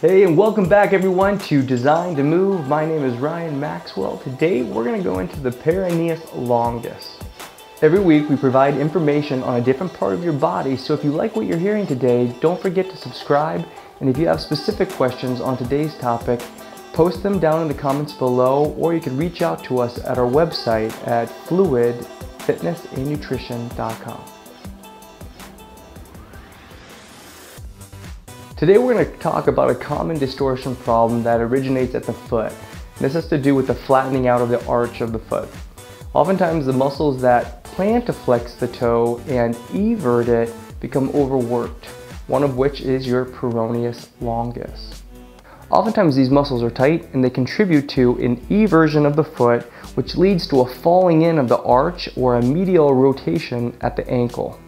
Hey, and welcome back everyone to Design to Move. My name is Ryan Maxwell. Today we're going to go into the Peroneus Longus. Every week we provide information on a different part of your body, so if you like what you're hearing today, don't forget to subscribe. And if you have specific questions on today's topic, post them down in the comments below, or you can reach out to us at our website at fluidfitnessandnutrition.com. Today we're going to talk about a common distortion problem that originates at the foot. This has to do with the flattening out of the arch of the foot. Oftentimes the muscles that plan to flex the toe and evert it become overworked, one of which is your Peroneus longus. Oftentimes these muscles are tight and they contribute to an eversion of the foot, which leads to a falling in of the arch or a medial rotation at the ankle.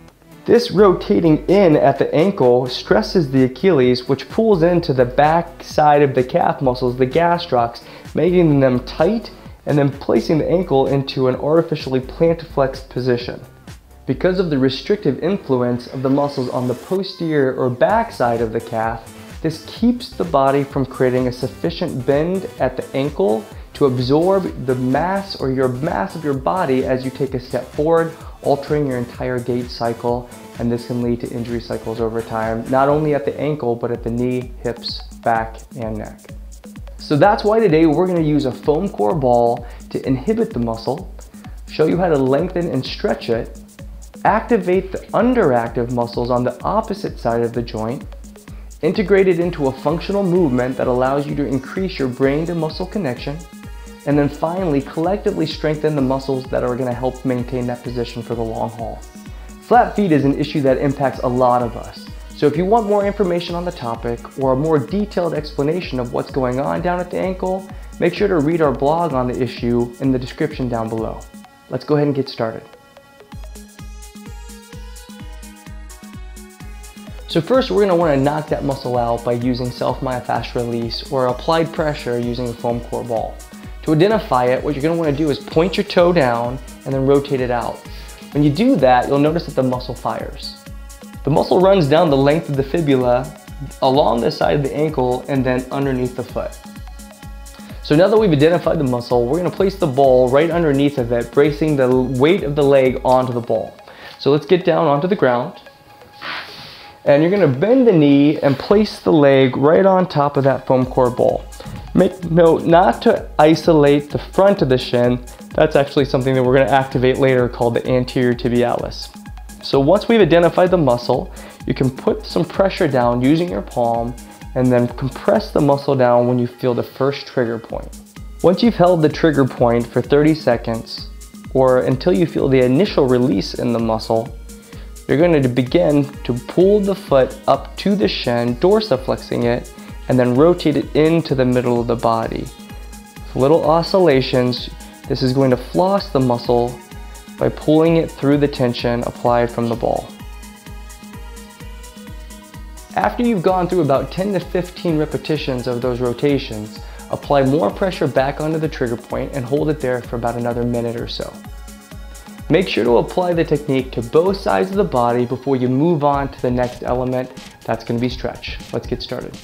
This rotating in at the ankle stresses the Achilles, which pulls into the back side of the calf muscles, the gastrocs, making them tight and then placing the ankle into an artificially plantarflexed position. Because of the restrictive influence of the muscles on the posterior or back side of the calf, this keeps the body from creating a sufficient bend at the ankle to absorb the mass of your body as you take a step forward, altering your entire gait cycle, and this can lead to injury cycles over time, not only at the ankle, but at the knee, hips, back, and neck. So that's why today we're going to use a foam core ball to inhibit the muscle, show you how to lengthen and stretch it, activate the underactive muscles on the opposite side of the joint, integrate it into a functional movement that allows you to increase your brain to muscle connection, and then finally collectively strengthen the muscles that are going to help maintain that position for the long haul. Flat feet is an issue that impacts a lot of us. So if you want more information on the topic or a more detailed explanation of what's going on down at the ankle, make sure to read our blog on the issue in the description down below. Let's go ahead and get started. So first we're going to want to knock that muscle out by using self-myofascial release or applied pressure using a foam core ball. To identify it, what you're going to want to do is point your toe down and then rotate it out. When you do that, you'll notice that the muscle fires. The muscle runs down the length of the fibula, along the side of the ankle, and then underneath the foot. So now that we've identified the muscle, we're going to place the ball right underneath of it, bracing the weight of the leg onto the ball. So let's get down onto the ground. And you're going to bend the knee and place the leg right on top of that foam core ball. Make note not to isolate the front of the shin. That's actually something that we're going to activate later called the Anterior Tibialis. So once we've identified the muscle, you can put some pressure down using your palm and then compress the muscle down when you feel the first trigger point. Once you've held the trigger point for 30 seconds or until you feel the initial release in the muscle, you're going to begin to pull the foot up to the shin, dorsiflexing it, and then rotate it into the middle of the body. With little oscillations, this is going to floss the muscle by pulling it through the tension applied from the ball. After you've gone through about 10 to 15 repetitions of those rotations, apply more pressure back onto the trigger point and hold it there for about another minute or so. Make sure to apply the technique to both sides of the body before you move on to the next element. That's going to be stretch. Let's get started.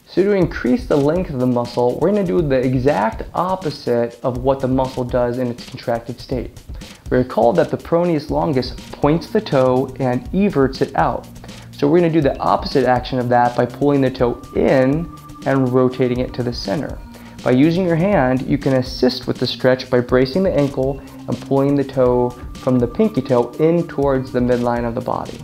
So to increase the length of the muscle, we're going to do the exact opposite of what the muscle does in its contracted state. Recall that the Peroneus longus points the toe and everts it out. So we're going to do the opposite action of that by pulling the toe in and rotating it to the center. By using your hand, you can assist with the stretch by bracing the ankle and pulling the toe from the pinky toe in towards the midline of the body.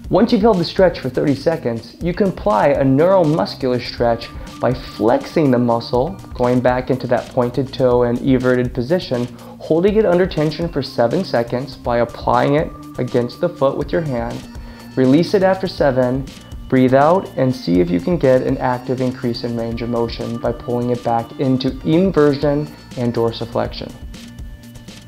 Once you've held the stretch for 30 seconds, you can apply a neuromuscular stretch by flexing the muscle, going back into that pointed toe and everted position, holding it under tension for 7 seconds by applying it against the foot with your hand. Release it after 7, breathe out, and see if you can get an active increase in range of motion by pulling it back into inversion and dorsiflexion.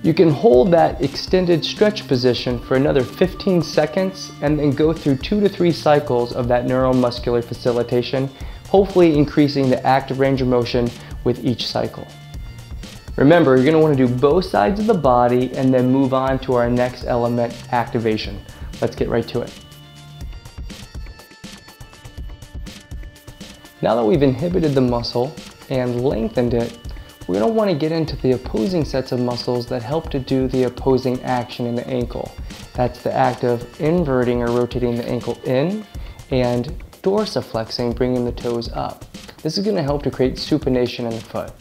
You can hold that extended stretch position for another 15 seconds and then go through 2 to 3 cycles of that neuromuscular facilitation, hopefully increasing the active range of motion with each cycle. Remember, you're going to want to do both sides of the body and then move on to our next element, activation. Let's get right to it. Now that we've inhibited the muscle and lengthened it, we're going to want to get into the opposing sets of muscles that help to do the opposing action in the ankle. That's the act of inverting or rotating the ankle in and dorsiflexing, bringing the toes up. This is going to help to create supination in the foot.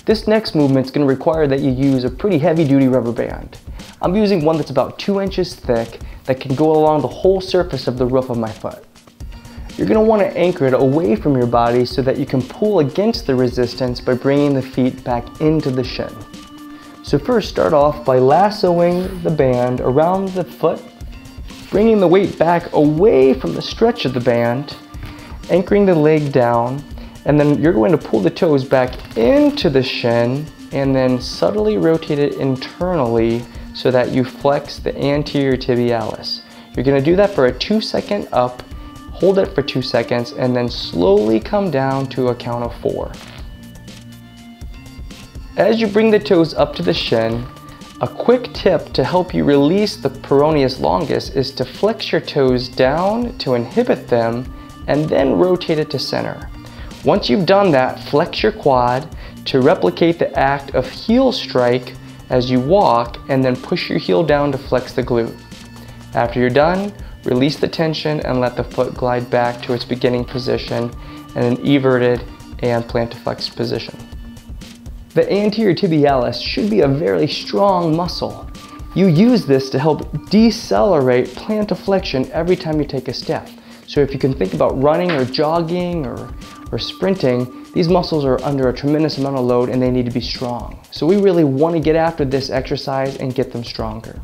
This next movement is going to require that you use a pretty heavy-duty rubber band. I'm using one that's about 2 inches thick that can go along the whole surface of the roof of my foot. You're going to want to anchor it away from your body so that you can pull against the resistance by bringing the feet back into the shin. So first, start off by lassoing the band around the foot, bringing the weight back away from the stretch of the band, anchoring the leg down, and then you're going to pull the toes back into the shin and then subtly rotate it internally so that you flex the anterior tibialis. You're going to do that for a 2-second up, hold it for 2 seconds, and then slowly come down to a count of 4. As you bring the toes up to the shin, a quick tip to help you release the Peroneus Longus is to flex your toes down to inhibit them and then rotate it to center. Once you've done that, flex your quad to replicate the act of heel strike as you walk, and then push your heel down to flex the glute. After you're done, release the tension and let the foot glide back to its beginning position in an everted and plantarflexed position. The anterior tibialis should be a very strong muscle. You use this to help decelerate plantarflexion every time you take a step. So if you can think about running or jogging or sprinting, these muscles are under a tremendous amount of load and they need to be strong. So we really want to get after this exercise and get them stronger.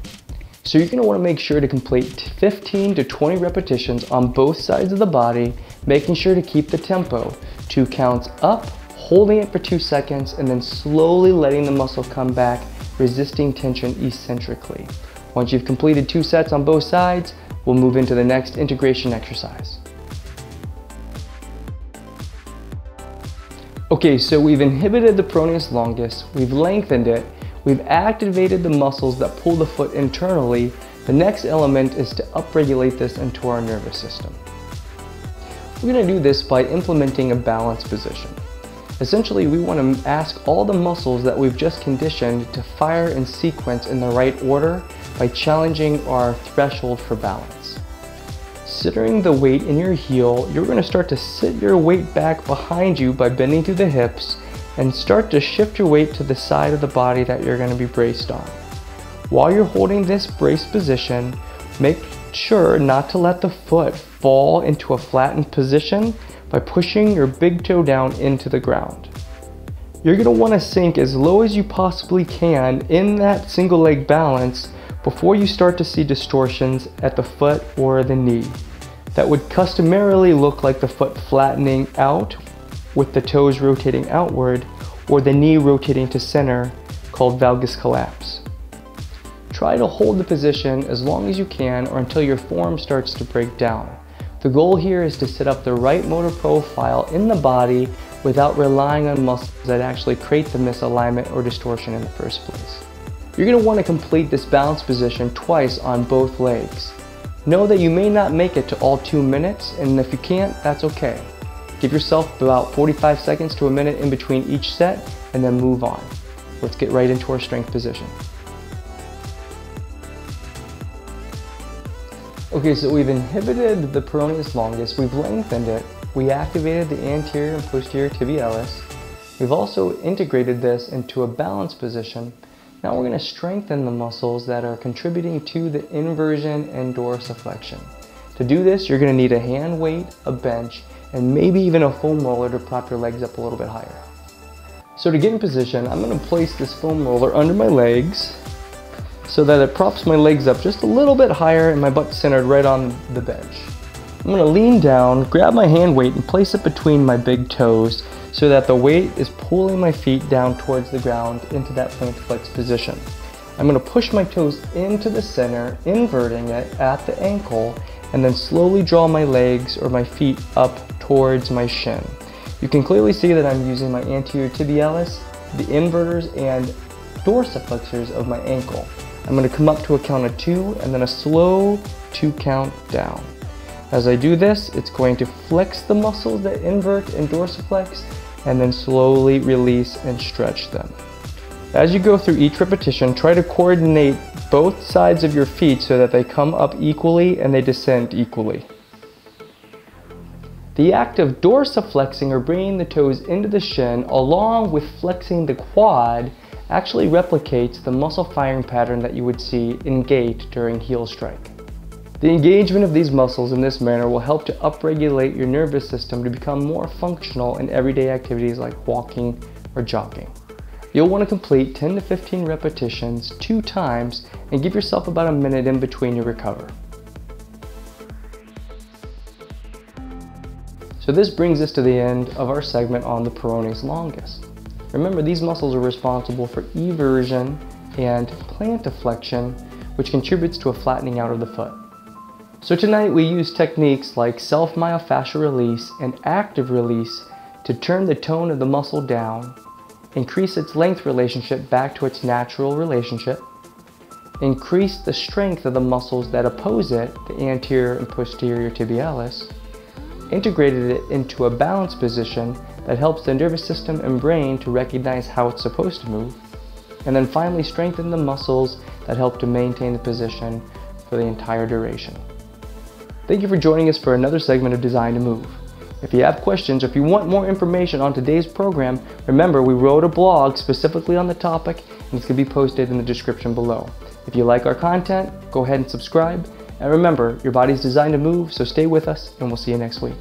So you're going to want to make sure to complete 15 to 20 repetitions on both sides of the body, making sure to keep the tempo. 2 counts up, holding it for 2 seconds, and then slowly letting the muscle come back, resisting tension eccentrically. Once you've completed 2 sets on both sides, we'll move into the next integration exercise. Okay, so we've inhibited the Peroneus Longus, we've lengthened it, we've activated the muscles that pull the foot internally. The next element is to upregulate this into our nervous system. We're going to do this by implementing a balance position. Essentially, we want to ask all the muscles that we've just conditioned to fire in sequence in the right order by challenging our threshold for balance. Centering the weight in your heel, you're going to start to sit your weight back behind you by bending through the hips and start to shift your weight to the side of the body that you're going to be braced on. While you're holding this braced position, make sure not to let the foot fall into a flattened position by pushing your big toe down into the ground. You're going to want to sink as low as you possibly can in that single leg balance before you start to see distortions at the foot or the knee. That would customarily look like the foot flattening out with the toes rotating outward, or the knee rotating to center, called valgus collapse. Try to hold the position as long as you can or until your form starts to break down. The goal here is to set up the right motor profile in the body without relying on muscles that actually create the misalignment or distortion in the first place. You're going to want to complete this balance position twice on both legs. Know that you may not make it to all 2 minutes, and if you can't, that's okay. Give yourself about 45 seconds to a minute in between each set and then move on. Let's get right into our strength position. Okay, so we've inhibited the Peroneus Longus, we've lengthened it, we activated the anterior and posterior tibialis, we've also integrated this into a balance position. Now we're going to strengthen the muscles that are contributing to the inversion and dorsiflexion. To do this, you're going to need a hand weight, a bench, and maybe even a foam roller to prop your legs up a little bit higher. So to get in position, I'm going to place this foam roller under my legs so that it props my legs up just a little bit higher and my butt centered right on the bench. I'm going to lean down, grab my hand weight, and place it between my big toes so that the weight is pulling my feet down towards the ground into that plantarflexed position. I'm going to push my toes into the center, inverting it at the ankle, and then slowly draw my legs or my feet up towards my shin. You can clearly see that I'm using my anterior tibialis, the inverters, and dorsiflexors of my ankle. I'm going to come up to a count of 2 and then a slow 2 count down. As I do this, it's going to flex the muscles that invert and dorsiflex, and then slowly release and stretch them. As you go through each repetition, try to coordinate both sides of your feet so that they come up equally and they descend equally. The act of dorsiflexing, or bringing the toes into the shin along with flexing the quad, actually replicates the muscle firing pattern that you would see in gait during heel strike. The engagement of these muscles in this manner will help to upregulate your nervous system to become more functional in everyday activities like walking or jogging. You'll want to complete 10 to 15 repetitions 2 times and give yourself about a minute in between to recover. So this brings us to the end of our segment on the Peroneus Longus. Remember, these muscles are responsible for eversion and plantarflexion, which contributes to a flattening out of the foot. So tonight we use techniques like self-myofascial release and active release to turn the tone of the muscle down, increase its length relationship back to its natural relationship, increase the strength of the muscles that oppose it, the anterior and posterior tibialis, integrated it into a balanced position that helps the nervous system and brain to recognize how it's supposed to move, and then finally strengthen the muscles that help to maintain the position for the entire duration. Thank you for joining us for another segment of Design to Move. If you have questions or if you want more information on today's program, remember we wrote a blog specifically on the topic and it's going to be posted in the description below. If you like our content, go ahead and subscribe. And remember, your body's designed to move, so stay with us and we'll see you next week.